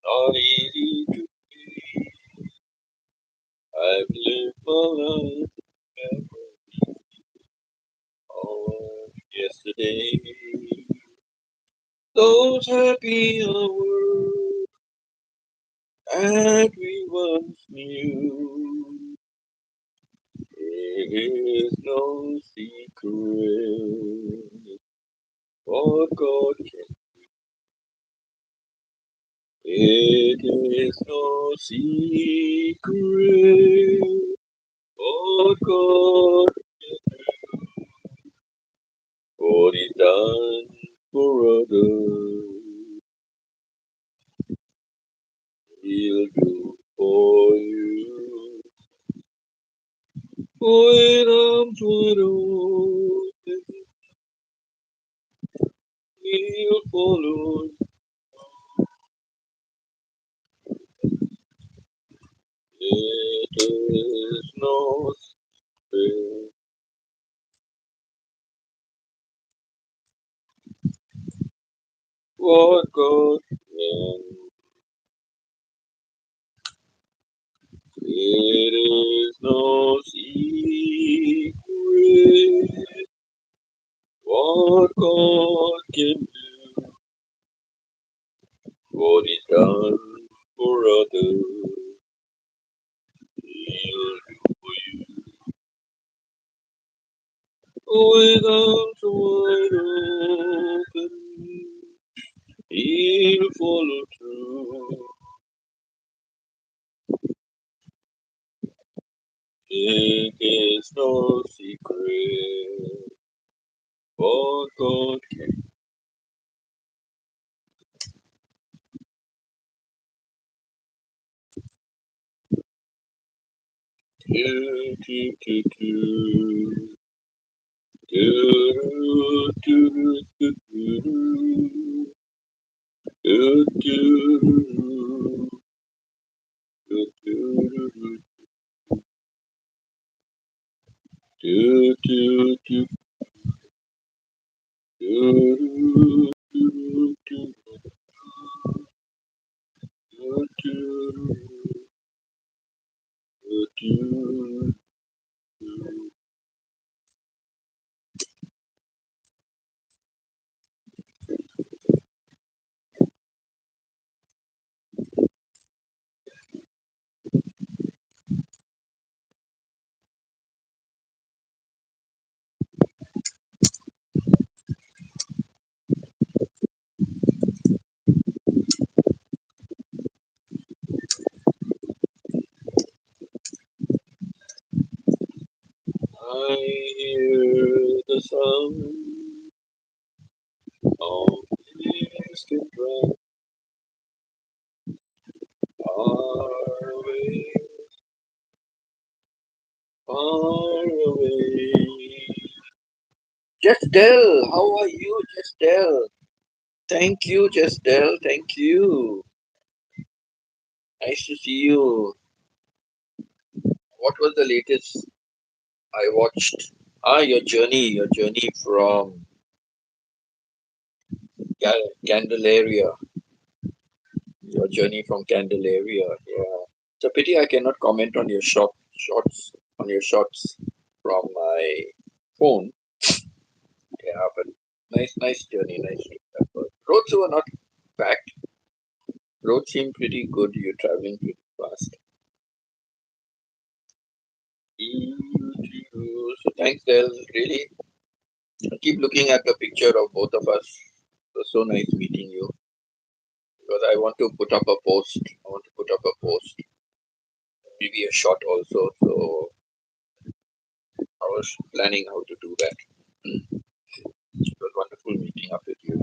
not easy to be. I've lived my life on yesterday. Those happy hours that we once knew. It is no secret what God can. It is no secret what God what He done for others, He'll do for you. When arms wide open, He'll follow. It is no secret what God can. It is no secret what God can do, what He's done for others, He'll do for you. With arms wide open, He'll follow through. It is no secret what God can do. Do, do, do. Do, do, do, do, do. Do, do, do, do, do, do, do, do, do, do, do, do, do. I hear the sound of distant drum far away, far away. Justel, how are you, Justel? Thank you, Justel. Thank you. Nice to see you. What was the latest I watched? Your journey from Candelaria. Your journey from Candelaria. Yeah. It's a pity I cannot comment on your shots from my phone. Yeah, but nice journey, nice trip. Roads were not packed. Roads seem pretty good. You're traveling pretty fast. So thanks, Del. Really, I keep looking at the picture of both of us. It was so nice meeting you. Because I want to put up a post. I want to put up a post, maybe a shot also. So I was planning how to do that. It was wonderful meeting up with you.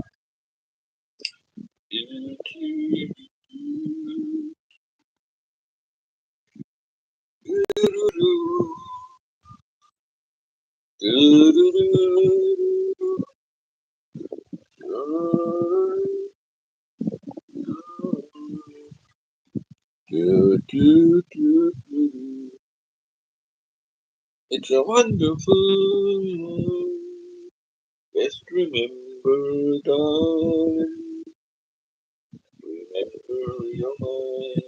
It's a wonderful world. Best remember, darling, remember your mind.